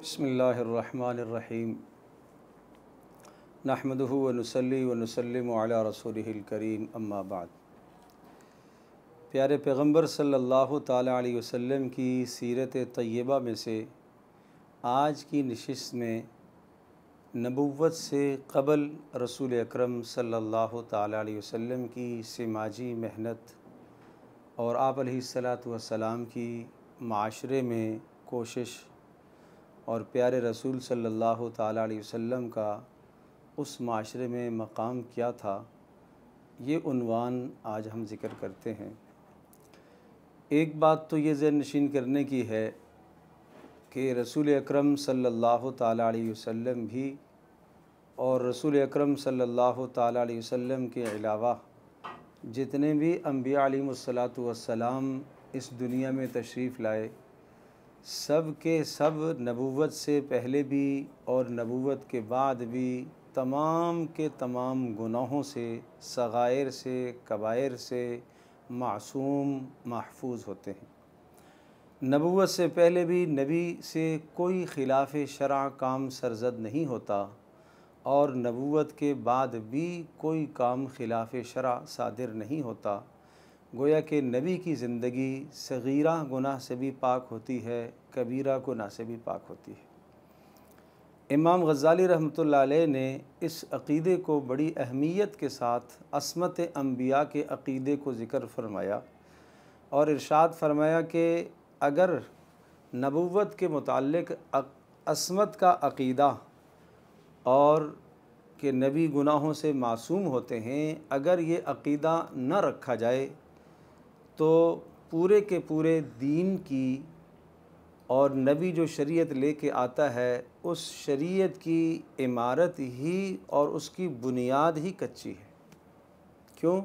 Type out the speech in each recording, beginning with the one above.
बिस्मिल्लाहिर्रहमानिर्रहीम नहमदुहु व नुसल्ली व नुसल्लिमु अला रसूलिहिल करीम अम्मा बाद। प्यारे पैगम्बर सल्लल्लाहु ताला अलैहि वसल्लम की सीरत तय्यबा में से आज की नशिस्त में नबुव्वत से क़बल रसूल अकरम सल्लल्लाहु ताला अलैहि वसल्लम की समाजी मेहनत और आप अलैहिस्सलातु वस्सलाम की माशरे में कोशिश और प्यारे रसूल सल्लल्लाहु ताला अलैहि वसल्लम का उस माशरे में मकाम क्या था, ये उन्वान आज हम ज़िक्र करते हैं। एक बात तो ये ज़हन नशीन करने की है कि रसूल अकरम सल्लल्लाहु ताला अलैहि वसल्लम भी और रसूल अकरम सल्लल्लाहु ताला अलैहि वसल्लम के अलावा जितने भी अम्बिया अलैहिमुस्सलातु वस्सलाम इस दुनिया में तशरीफ़ लाए, सब के सब नबुव्वत से पहले भी और नबुव्वत के बाद भी तमाम के तमाम गुनाहों से, सगायर से, कबायर से मासूम महफूज होते हैं। नबुव्वत से पहले भी नबी से कोई खिलाफ़ शरअ काम सरज़द नहीं होता और नबुव्वत के बाद भी कोई काम खिलाफ़ शरअ सादिर नहीं होता। गोया कि नबी की ज़िंदगी सगीरा गुनाह से भी पाक होती है, कबीरा गुनाह से भी पाक होती है। इमाम गज़ाली रहमतुल्लाह अलैह ने इस अक़ीदे को बड़ी अहमियत के साथ अस्मत अम्बिया के अक़ीदे को ज़िक्र फरमाया और इरशाद फरमाया कि अगर नबुव्वत के मुताल्लिक़ अस्मत का अक़ीदा और कि नबी गुनाहों से मासूम होते हैं, अगर ये अक़ीदा न रखा जाए तो पूरे के पूरे दीन की और नबी जो शरीयत लेके आता है उस शरीयत की इमारत ही और उसकी बुनियाद ही कच्ची है। क्यों?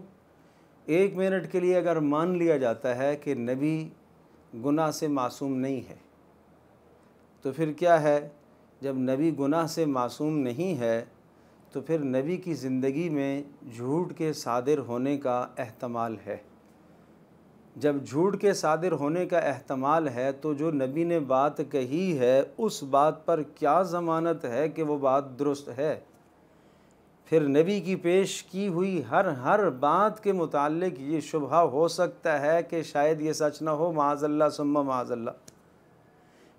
एक मिनट के लिए अगर मान लिया जाता है कि नबी गुनाह से मासूम नहीं है, तो फिर क्या है? जब नबी गुनाह से मासूम नहीं है तो फिर नबी की ज़िंदगी में झूठ के सादिर होने का एहतमाल है। जब झूठ के सादिर होने का एहतमाल है तो जो नबी ने बात कही है उस बात पर क्या ज़मानत है कि वो बात दुरुस्त है? फिर नबी की पेश की हुई हर बात के मुताल्लिक़ ये शुबहा हो सकता है कि शायद ये सच ना हो, माअज़ल्लाह सुम्मा माअज़ल्लाह।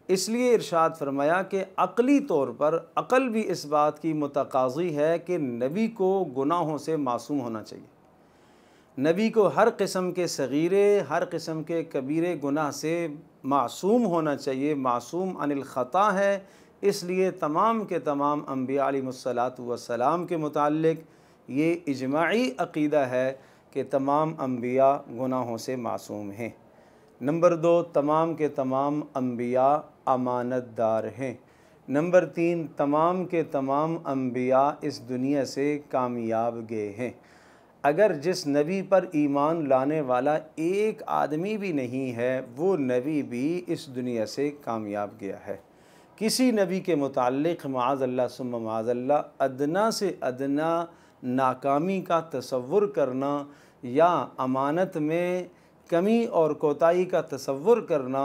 इसलिए इरशाद फरमाया कि अक़ली तौर पर अक़ल भी इस बात की मुतक़ाज़ी है कि नबी को गुनाहों से मासूम होना चाहिए। नबी को हर किस्म के सगीरे, हर किस्म के कबीरे गुनाह से मासूम होना चाहिए। मासूम अनिल ख़ता है। इसलिए तमाम के तमाम अम्बिया अलैहिमुस्सलातु वस्सलाम के मुताल्लिक़ ये इजमाई अक़ीदा है कि तमाम अम्बिया गुनाहों से मासूम हैं। नंबर 2, तमाम के तमाम अम्बिया अमानतदार हैं। नंबर 3, तमाम के तमाम अम्बिया इस दुनिया से कामयाब गए हैं। अगर जिस नबी पर ईमान लाने वाला एक आदमी भी नहीं है, वो नबी भी इस दुनिया से कामयाब गया है। किसी नबी के मुताल्लिक़ माअज़ल्लाह सुम्मा माअज़ल्लाह अदना से अदना नाकामी का तसव्वुर करना या अमानत में कमी और कोताही का तसव्वुर करना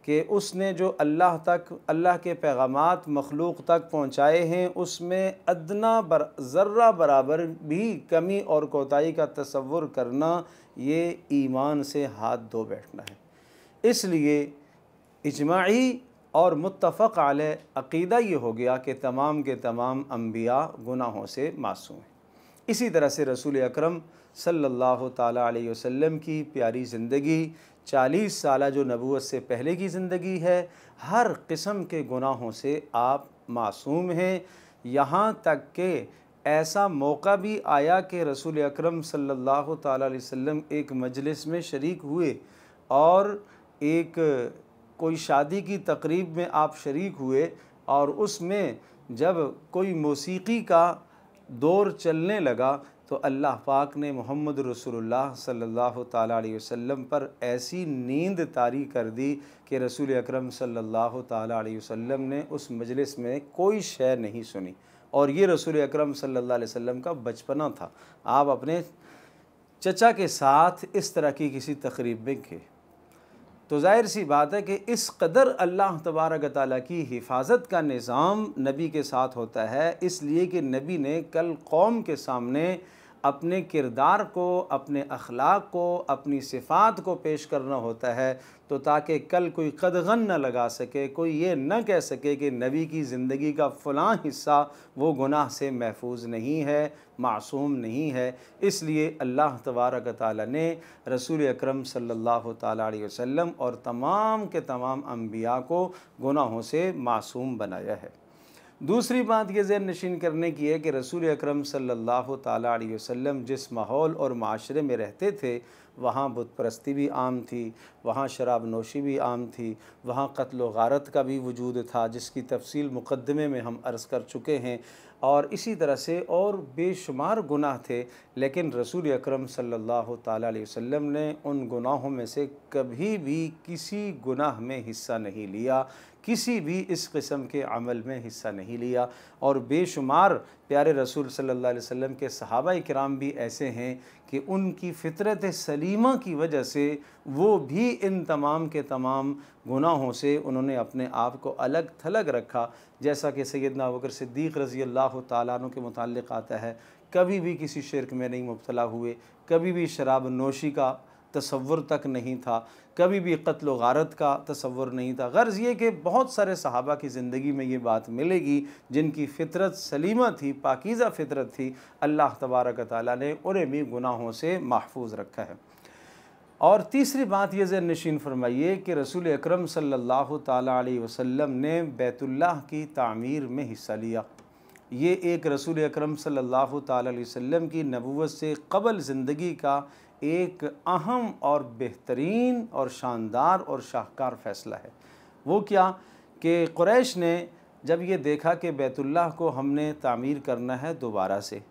कि उसने जो अल्लाह के पैगामात मखलूक़ तक पहुँचाए हैं उसमें अदना ज़र्रा बराबर भी कमी और कोताही का तसव्वुर करना, ये ईमान से हाथ धो बैठना है। इसलिए इजमाई और मुत्तफ़क़ अलैह अक़ीदा ये हो गया कि तमाम के तमाम अम्बिया गुनाहों से मासूम हैं। इसी तरह से रसूल अकरम सल्लल्लाहु ताला अलैहि वसल्लम की प्यारी ज़िंदगी 40 साल जो नबूवत से पहले की ज़िंदगी है, हर किस्म के गुनाहों से आप मासूम हैं। यहाँ तक कि ऐसा मौका भी आया कि रसूल अकरम सल्लल्लाहु ताला अलैहि वसल्लम एक मजलिस में शरीक हुए और एक कोई शादी की तकरीब में आप शरीक हुए और उसमें जब कोई मौसीकी का दौर चलने लगा तो अल्लाह पाक ने मोहम्मद रसूलुल्लाह सल्लल्लाहु ताला अलैहि वसल्लम पर ऐसी नींद तारी कर दी कि रसूल अकरम सल्लल्लाहु ताला अलैहि वसल्लम ने उस मजलिस में कोई शय नहीं सुनी। और ये रसूल अकरम सल्लल्लाहु अलैहि वसल्लम का बचपना था। आप अपने चचा के साथ इस तरह की किसी तकरीब में गए तो ज़ाहिर सी बात है कि इस कदर अल्लाह तबारक तआला की हिफाजत का निज़ाम नबी के साथ होता है, इसलिए कि नबी ने कल कौम के सामने अपने किरदार को, अपने अखलाक को, अपनी सिफ़ात को पेश करना होता है, तो ताकि कल कोई कदगन न लगा सके, कोई ये न कह सके कि नबी की ज़िंदगी का फ़लाँ हिस्सा वो गुनाह से महफूज नहीं है, मासूम नहीं है। इसलिए अल्लाह तबारक तआला ने रसूल अकरम सल्लल्लाहु तआला अलैहि वसल्लम और तमाम के तमाम अम्बिया को गुनाहों से मासूम बनाया है। दूसरी बात ये ज़हन नशीन करने की है कि रसूल अकरम सल्लल्लाहु ताला अलैहि वसल्लम जिस माहौल और माशरे में रहते थे, वहाँ बुत परस्ती भी आम थी, वहाँ शराब नोशी भी आम थी, वहाँ क़त्ल व गारत का भी वजूद था, जिसकी तफसील मुक़द्दमे में हम अर्ज़ कर चुके हैं। और इसी तरह से और बेशुमार गुनाह थे, लेकिन रसूल अकरम सल्लल्लाहु ताला अलैहि वसल्लम ने उन गुनाहों में से कभी भी किसी गुनाह में हिस्सा नहीं लिया, किसी भी इस किस्म के अमल में हिस्सा नहीं लिया। और बेशुमार प्यारे रसूल सल्लल्लाहु अलैहि वसल्लम के सहाबा किराम भी ऐसे हैं कि उनकी फ़ितरत सलीमा की वजह से वो भी इन तमाम के तमाम गुनाहों से उन्होंने अपने आप को अलग थलग रखा। जैसा कि सैयदना अबू बकर सिद्दीक़ रज़ी अल्लाह तआला अन्हु के मुताल्लिक़ आता है, कभी भी किसी शिरक में नहीं मुब्तला हुए, कभी भी शराब नोशी का तसव्वुर तक नहीं था, कभी भी क़त्ल व गारत का तसव्वुर नहीं था। गर्ज़ ये कि बहुत सारे सहाबा की ज़िंदगी में ये बात मिलेगी जिनकी फ़ितरत सलीमा थी, पाकीज़ा फ़ितरत थी। अल्लाह तबारक तआला ने उन्हें भी गुनाहों से महफूज रखा है। और तीसरी बात ये ज़हन नशीन फरमाइए कि रसूल अकरम सल्लल्लाहु ताला अलैहि वसल्लम ने बैतुल्लाह की तामीर में हिस्सा लिया। ये एक रसूल अकरम सल्लल्लाहु ताला अलैहि वसल्लम की नबुव्वत से क़बल ज़िंदगी का एक अहम और बेहतरीन और शानदार और शाहकार फ़ैसला है। वो क्या कि कुरैश ने जब ये देखा कि बैतुल्लाह को हमने तामीर करना है दोबारा से,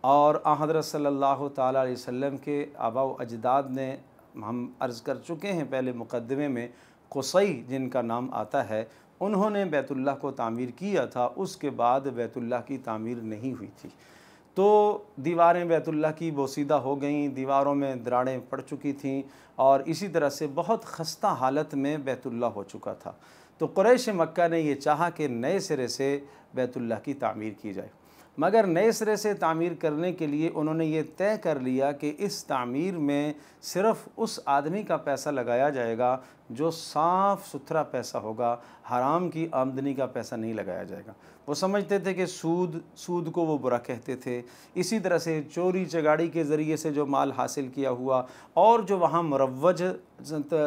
और हज़रत सल्लल्लाहु ताला अलैहि वसल्लम के आबा व अजदाद ने, हम अर्ज़ कर चुके हैं पहले मुक़द्दमे में, क़ुसै जिनका नाम आता है, उन्होंने बैतुल्लाह को तामीर किया था। उसके बाद बैतुल्लाह की तामीर नहीं हुई थी, तो दीवारें बैतुल्लाह की बोसीदा हो गईं, दीवारों में दरारें पड़ चुकी थीं, और इसी तरह से बहुत ख़स्ता हालत में बैतुल्लाह हो चुका था। तो कुरैश मक्का ने यह चाहा कि नए सिरे से बैतुल्लाह की तामीर की जाए, मगर नए सिरे से तामीर करने के लिए उन्होंने ये तय कर लिया कि इस तामीर में सिर्फ़ उस आदमी का पैसा लगाया जाएगा जो साफ़ सुथरा पैसा होगा, हराम की आमदनी का पैसा नहीं लगाया जाएगा। वो समझते थे कि सूद को वो बुरा कहते थे। इसी तरह से चोरी चगाड़ी के ज़रिए से जो माल हासिल किया हुआ, और जो वहाँ मुरव्वज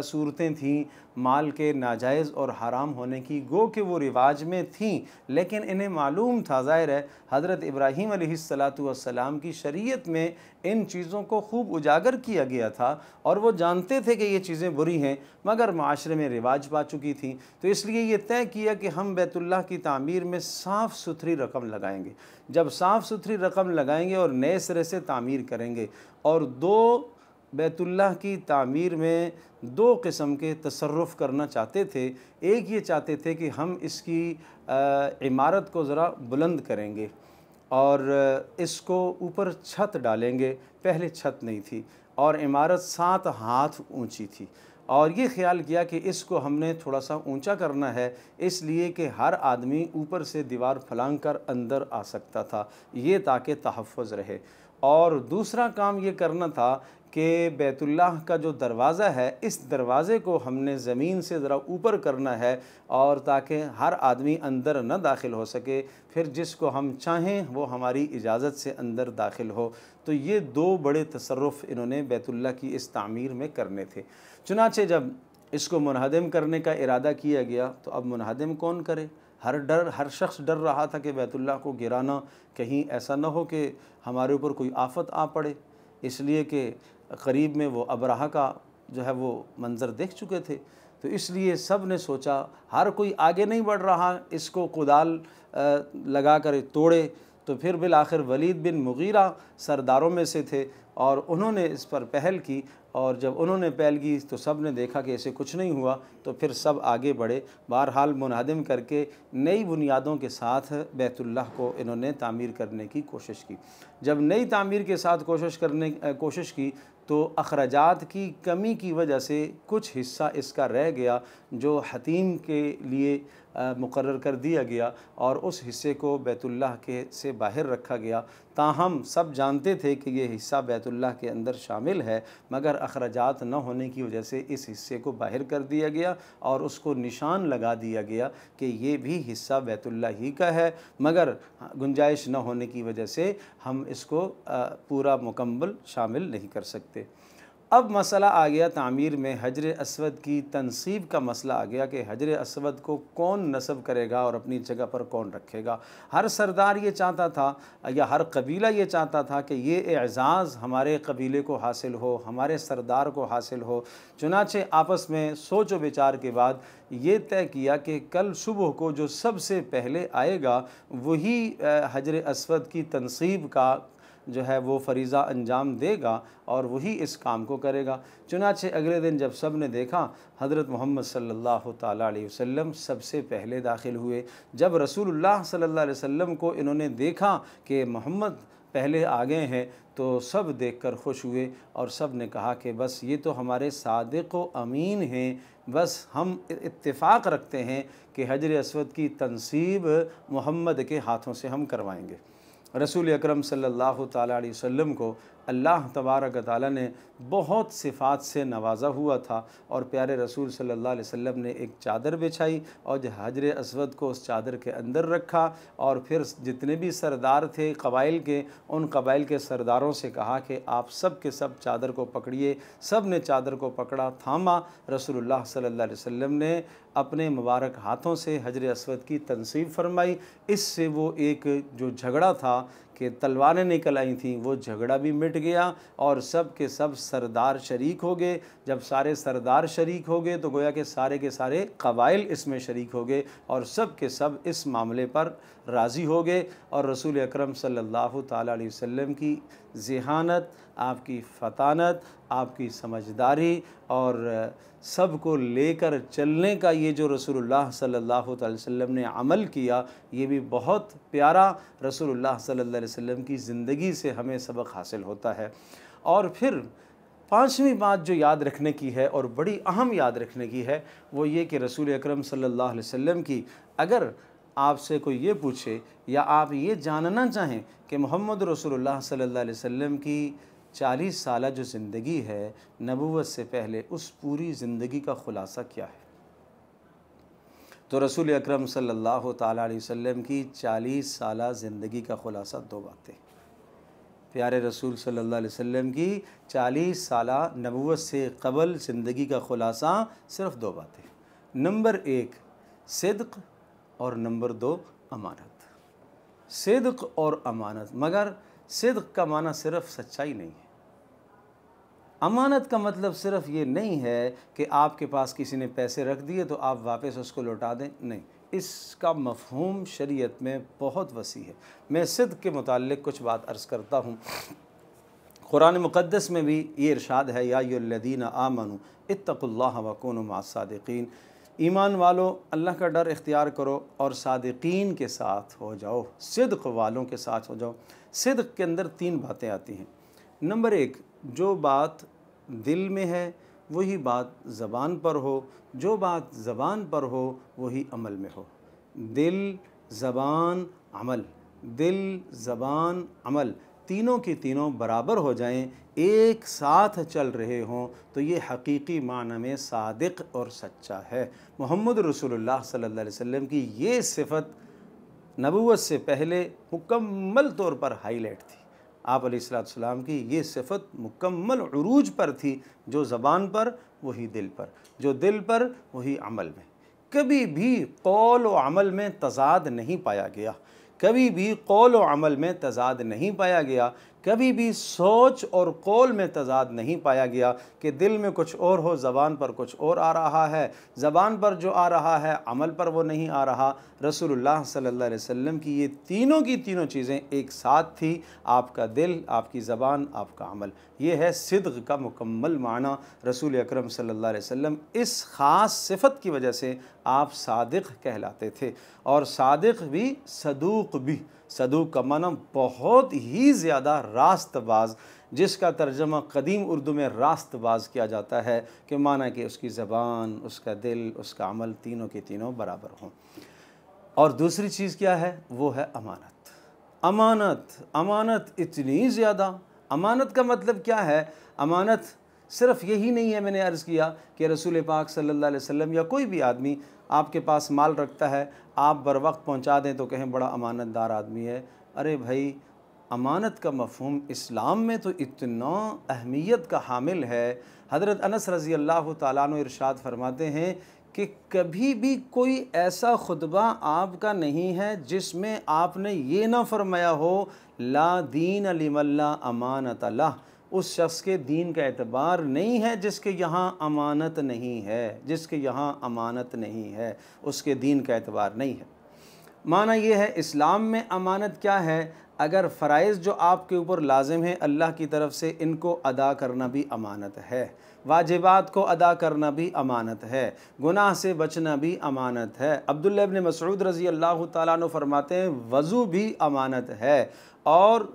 सूरतें थीं माल के नाजायज़ और हराम होने की, गो कि वो रिवाज में थीं, लेकिन इन्हें मालूम था, ज़ाहिर है हज़रत इब्राहीम अलैहिस्सलातु वस्सलाम की शरीयत में इन चीज़ों को खूब उजागर किया गया था, और वो जानते थे कि ये चीज़ें बुरी हैं, मगर माशरे में रिवाज पा चुकी थी। तो इसलिए ये तय किया कि हम बैतुल्लाह की तामीर में साफ़ सुथरी रकम लगाएंगे। जब साफ़ सुथरी रकम लगाएंगे और नए सिरे से तामीर करेंगे, और बैतुल्लाह की तामीर में दो किस्म के तसर्रुफ़ करना चाहते थे। एक ये चाहते थे कि हम इसकी इमारत को ज़रा बुलंद करेंगे और इसको ऊपर छत डालेंगे। पहले छत नहीं थी और इमारत 7 हाथ ऊंची थी, और ये ख्याल किया कि इसको हमने थोड़ा सा ऊंचा करना है, इसलिए कि हर आदमी ऊपर से दीवार फलांग कर अंदर आ सकता था, ये ताकि तहफ़्फ़ुज़ रहे। और दूसरा काम ये करना था कि बैतुल्लाह का जो दरवाज़ा है, इस दरवाज़े को हमने ज़मीन से ज़रा ऊपर करना है, और ताकि हर आदमी अंदर न दाखिल हो सके, फिर जिसको हम चाहें वो हमारी इजाज़त से अंदर दाखिल हो। तो ये दो बड़े तसर्रुफ़ इन्होंने बैतुल्लाह की इस तामीर में करने थे। चुनाचे जब इसको मुनहदम करने का इरादा किया गया, तो अब मुनहदम कौन करे? हर शख्स डर रहा था कि बैतुल्लाह को गिराना, कहीं ऐसा न हो कि हमारे ऊपर कोई आफत आ पड़े, इसलिए कि करीब में वो अबरहा का जो है वो मंज़र देख चुके थे। तो इसलिए सब ने सोचा, हर कोई आगे नहीं बढ़ रहा इसको कुदाल लगा कर तोड़े। तो फिर बिल आखिर वलीद बिन मुगीरा सरदारों में से थे, और उन्होंने इस पर पहल की, और जब उन्होंने पहल की तो सब ने देखा कि ऐसे कुछ नहीं हुआ, तो फिर सब आगे बढ़े। बहरहाल मुनहदम करके नई बुनियादों के साथ बैतुल्लाह को इन्होंने तामीर करने की कोशिश की। जब नई तामीर के साथ कोशिश की, तो अखराजात की कमी की वजह से कुछ हिस्सा इसका रह गया जो हतीम के लिए मुकर्रर कर दिया गया और उस हिस्से को बैतुल्लाह के से बाहर रखा गया। ताहम सब जानते थे कि ये हिस्सा बैतुल्लाह के अंदर शामिल है, मगर अखराजात न होने की वजह से इस हिस्से को बाहर कर दिया गया और उसको निशान लगा दिया गया कि ये भी हिस्सा बैतुल्लाह ही का है, मगर गुंजाइश न होने की वजह से हम इसको पूरा मुकम्मल शामिल नहीं कर सकते। अब मसला आ गया तामीर में हजर अस्वद की तनसीब का मसला आ गया कि हजर अस्वद को कौन नस्ब करेगा और अपनी जगह पर कौन रखेगा। हर सरदार ये चाहता था या हर कबीला ये चाहता था कि ये एज़ाज़ हमारे कबीले को हासिल हो, हमारे सरदार को हासिल हो। चुनाचे आपस में सोच व विचार के बाद ये तय किया कि कल सुबह को जो सबसे पहले आएगा वही हजर अस्वद की तनसीब का जो है वो फ़रीज़ा अंजाम देगा और वही इस काम को करेगा। चुनाचे अगले दिन जब सब ने देखा हज़रत मोहम्मद सल्लल्लाहु ताला अलैहि वसल्लम सबसे पहले दाखिल हुए। जब रसूलुल्लाह सल्लल्लाहु अलैहि वसल्लम को इन्होंने देखा कि मोहम्मद पहले आ गए हैं तो सब देखकर खुश हुए और सब ने कहा कि बस ये तो हमारे सादिक़ व अमीन हैं, बस हम इत्तेफ़ाक़ रखते हैं कि हजर अस्वद की तनसीब मोहम्मद के हाथों से हम करवाएंगे। रसूल अकरम सल्लल्लाहु ताला अलैहि वसल्लम को अल्लाह तबारक व तआला ने बहुत सिफ़ात से नवाजा हुआ था और प्यारे रसूल सल्लल्लाहु अलैहि वसल्लम ने एक चादर बिछाई और हजर अस्वद को उस चादर के अंदर रखा और फिर जितने भी सरदार थे कबाइल के, उन कबाइल के सरदारों से कहा कि आप सब के सब चादर को पकड़िए। सब ने चादर को पकड़ा, थामा। रसूलुल्लाह सल्लल्लाहु अलैहि वसल्लम ने अपने मुबारक हाथों से हजर अस्वद की तनसीब फरमाई। इससे वो एक जो झगड़ा था कि तलवारें निकल आई थीं, वो झगड़ा भी मिट गया और सब के सब सरदार शरीक हो गए। जब सारे सरदार शरीक हो गए तो गोया कि सारे के सारे कबाइल इसमें शरीक हो गए और सब के सब इस मामले पर राज़ी हो गए और रसूल अकरम सल्लल्लाहु ताला अलैहि वसल्लम की ज़हानत, आपकी फ़तानत, आपकी समझदारी और सब को लेकर चलने का ये जो रसूलुल्लाह सल्लल्लाहु अलैहि वसल्लम ने अमल किया, ये भी बहुत प्यारा रसूलुल्लाह सल्लल्लाहु अलैहि वसल्लम की ज़िंदगी से हमें सबक हासिल होता है। और फिर पाँचवीं बात जो याद रखने की है और बड़ी अहम याद रखने की है वो ये कि रसूल अकरम सल्लल्लाहु अलैहि वसल्लम की अगर आपसे कोई ये पूछे या आप ये जानना चाहें कि मोहम्मद रसूलुल्लाह सल्लल्लाहु अलैहि वसल्लम की 40 साल जो ज़िंदगी है नबूवत से पहले, उस पूरी ज़िंदगी का ख़ुलासा क्या है, तो रसूल अकरम सल्लल्लाहु ताला अलैहि वसल्लम की 40 साल ज़िंदगी का ख़ुलासा दो बातें। प्यारे रसूल सल्लल्लाहु अलैहि वसल्लम की 40 साल नबूवत से क़बल ज़िंदगी का ख़ुलासा सिर्फ़ दो बातें। नंबर 1 सिद्क़ और नंबर 2 अमानत। सिद्क़ और अमानत, मगर सिद्क़ का माना सिर्फ़ सच्चाई नहीं है। अमानत का मतलब सिर्फ़ ये नहीं है कि आपके पास किसी ने पैसे रख दिए तो आप वापस उसको लौटा दें, नहीं, इसका मफ़हूम शरीयत में बहुत वसी है। मैं सिद्क़ के मुताल्लिक़ कुछ बात अर्ज़ करता हूँ। कुरान मुक़द्दस में भी ये इरशाद है, या अय्युहल्लज़ीना आमनू इत्तक़ुल्लाह व कूनू मअस-सादिक़ीन, ईमान वालों अल्लाह का डर इख्तियार करो और सादिक़ीन के साथ हो जाओ, सिद्क़ वालों के साथ हो जाओ। सिद्क़ के अंदर 3 बातें आती हैं। नंबर 1, जो बात दिल में है वही बात ज़बान पर हो, जो बात ज़बान पर हो वही अमल में हो। दिल, ज़बान, अमल, दिल, ज़बान, अमल, तीनों की तीनों बराबर हो जाएं, एक साथ चल रहे हों, तो ये हकीकी माना में सादिक़ और सच्चा है। मोहम्मद रसूलुल्लाह सल्लल्लाहु अलैहि वसल्लम की ये सिफ़त नबूवत से पहले मुकम्मल तौर पर हाईलाइट थी। आप अलैहिस्सलाम की ये सिफ़त मुकम्मल उरूज पर थी, जो ज़बान पर वही दिल पर, जो दिल पर वही अमल में। कभी भी कौल व अमल में तज़ाद नहीं पाया गया, कभी भी कौल व अमल में तज़ाद नहीं पाया गया, कभी भी सोच और कौल में तज़ाद नहीं पाया गया कि दिल में कुछ और हो, ज़बान पर कुछ और आ रहा है, ज़बान पर जो आ रहा है अमल पर वो नहीं आ रहा। रसूलुल्लाह सल्लल्लाहु अलैहि वसल्लम की ये तीनों की तीनों चीज़ें एक साथ थी, आपका दिल, आपकी ज़बान, आपका अमल। ये है सिद्क़ का मुकम्मल माना। रसूल अकरम सल्लल्लाहु अलैहि वसल्लम इस ख़ास सिफ़त की वजह से आप सादिक़ कहलाते थे, और सादिक़ भी सदूक़ भी। सदूक़ का माना बहुत ही ज़्यादा रास्तबाज, जिसका तर्जमा कदीम उर्दू में रास्तबाज किया जाता है कि माना कि उसकी ज़बान, उसका दिल, उसका अमल तीनों के तीनों बराबर हों। और दूसरी चीज़ क्या है? वो है अमानत। अमानत, अमानत इतनी ज़्यादा। अमानत का मतलब क्या है? अमानत सिर्फ़ यही नहीं है, मैंने अर्ज़ किया कि रसूल पाक सल्लल्लाहु अलैहि वसल्लम या कोई भी आदमी आपके पास माल रखता है, आप बर वक्त पहुँचा दें तो कहें बड़ा अमानतदार आदमी है। अरे भाई, अमानत का मफ़हूम इस्लाम में तो इतना अहमियत का हामिल है। हज़रत अनस रज़ी अल्लाह तआला अन्हु इरशाद फरमाते हैं कि कभी भी कोई ऐसा खुतबा आपका नहीं है जिसमें आपने ये ना फरमाया हो, ला दीन लिमल्ला अमानत लह, उस शख्स के दीन का एतबार नहीं है जिसके यहाँ अमानत नहीं है, जिसके यहाँ अमानत नहीं है उसके दीन का एतबार नहीं है। माना ये है, इस्लाम में अमानत क्या है? अगर फ़राइज़ जो आपके ऊपर लाजिम है अल्लाह की तरफ से, इनको अदा करना भी अमानत है। वाजिबात को अदा करना भी अमानत है। गुनाह से बचना भी अमानत है। अब्दुल्लाह इब्न मसऊद रज़ी अल्लाह तआला अन्हु फरमाते हैं वज़ू भी अमानत है, और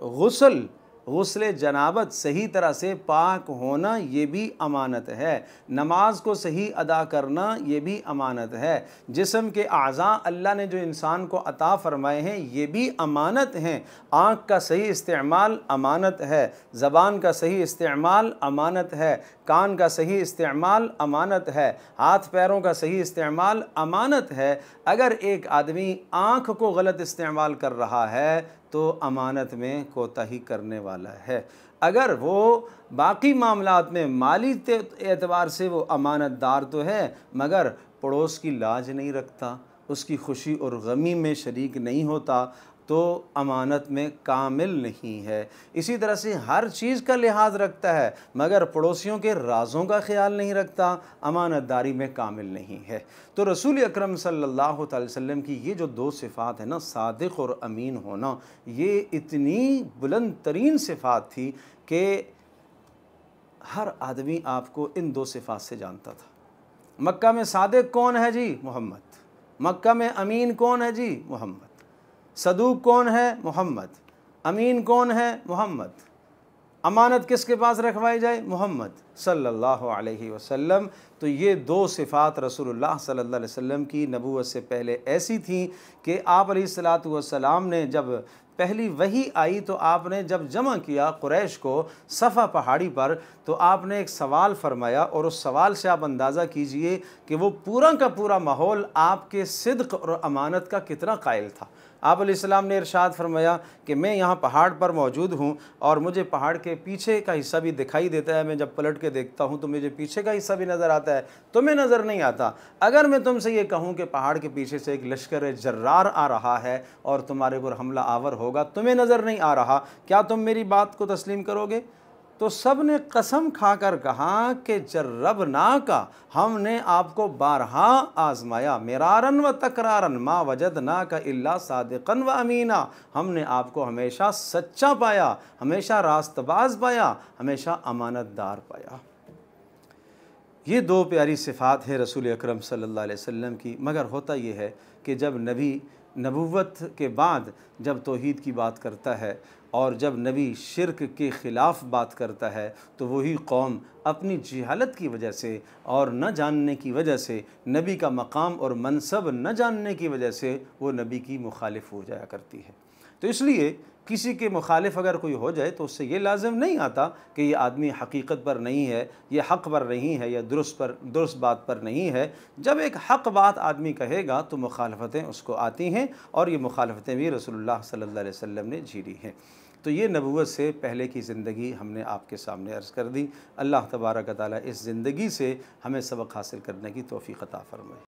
गुस्ल जनाबत सही तरह से पाक होना ये भी अमानत है। नमाज को सही अदा करना ये भी अमानत है। जिस्म के आज़ा अल्लाह ने जो इंसान को अता फ़रमाए हैं ये भी अमानत हैं। आँख का सही इस्तेमाल अमानत है, ज़बान का सही इस्तेमाल अमानत है, कान का सही इस्तेमाल अमानत है, हाथ पैरों का सही इस्तेमाल अमानत है। अगर एक आदमी आँख को गलत इस्तेमाल कर रहा है तो अमानत में कोताही करने वाला है। अगर वो बाकी मामलात में माली एतबार से वो अमानतदार तो है, मगर पड़ोस की लाज नहीं रखता, उसकी खुशी और गमी में शरीक नहीं होता, तो अमानत में कामिल नहीं है। इसी तरह से हर चीज़ का लिहाज रखता है मगर पड़ोसियों के राज़ों का ख्याल नहीं रखता, अमानतदारी में कामिल नहीं है। तो रसूल अकरम सल्लल्लाहु अलैहि वसल्लम की ये जो दो सिफ़ात है ना, सादिक़ और अमीन होना, ये इतनी बुलंद तरीन सिफ़ात थी कि हर आदमी आपको इन दो सिफ़ात से जानता था। मक्का में सादिक़ कौन है जी? मोहम्मद। मक्का में अमीन कौन है जी? मोहम्मद। सदूक कौन है? मोहम्मद। अमीन कौन है? मोहम्मद। अमानत किसके पास रखवाई जाए? मोहम्मद सल्लल्लाहु अलैहि वसल्लम। तो ये दो सिफ़ात रसूलुल्लाह सल्लल्लाहु अलैहि वसल्लम की नबूवत से पहले ऐसी थी कि आप अलैहिस्सलातु वस्सलाम ने जब पहली वही आई तो आपने जब जमा किया कुरैश को सफ़ा पहाड़ी पर, तो आपने एक सवाल फरमाया, और उस सवाल से आप अंदाज़ा कीजिए कि वो पूरा का पूरा माहौल आपके सिद्क़ और अमानत का कितना कायल था। आप अलैहिस्सलाम ने इरशाद फरमाया कि मैं यहाँ पहाड़ पर मौजूद हूँ और मुझे पहाड़ के पीछे का हिस्सा भी दिखाई देता है। मैं जब पलट के देखता हूँ तो मुझे पीछे का हिस्सा भी नज़र आता है, तुम्हें नज़र नहीं आता। अगर मैं तुमसे ये कहूँ कि पहाड़ के पीछे से एक लश्कर जर्रार आ रहा है और तुम्हारे ऊपर हमला आवर होगा, तुम्हें नज़र नहीं आ रहा, क्या तुम मेरी बात को तस्लीम करोगे? तो सब ने कसम खाकर कहा कि जर्रबना का, हमने आपको बारहा आजमाया, मिरारन व तकरारन, मा वजदना का इल्ला सादिक़न व अमीना, हमने आपको हमेशा सच्चा पाया, हमेशा रास्तबाज पाया, हमेशा अमानतदार पाया। ये दो प्यारी सिफ़ात है रसूल अकरम सल्लल्लाहु अलैहि वसल्लम की। मगर होता ये है कि जब नबी नबुव्वत के बाद जब तौहीद की बात करता है और जब नबी शिरक के ख़िलाफ़ बात करता है, तो वही कौम अपनी जहालत की वजह से और न जानने की वजह से, नबी का मकाम और मनसब न जानने की वजह से वो नबी की मुखालिफ हो जाया करती है। तो इसलिए किसी के मुखालिफ अगर कोई हो जाए तो उससे ये लाज़िम नहीं आता कि ये आदमी हकीकत पर नहीं है, ये हक़ पर नहीं है, या दुरुस्त बात पर नहीं है। जब एक हक़ बात आदमी कहेगा तो मुखालफतें उसको आती हैं, और ये मुखालफतें भी रसूलुल्लाह सल्लल्लाहु अलैहि वसल्लम ने झेली हैं। तो ये नबूवत से पहले की ज़िंदगी हमने आपके सामने अर्ज़ कर दी। अल्लाह तबारक व तआला इस ज़िंदगी से हमें सबक हासिल करने की तौफ़ीक़ अता फ़रमाए।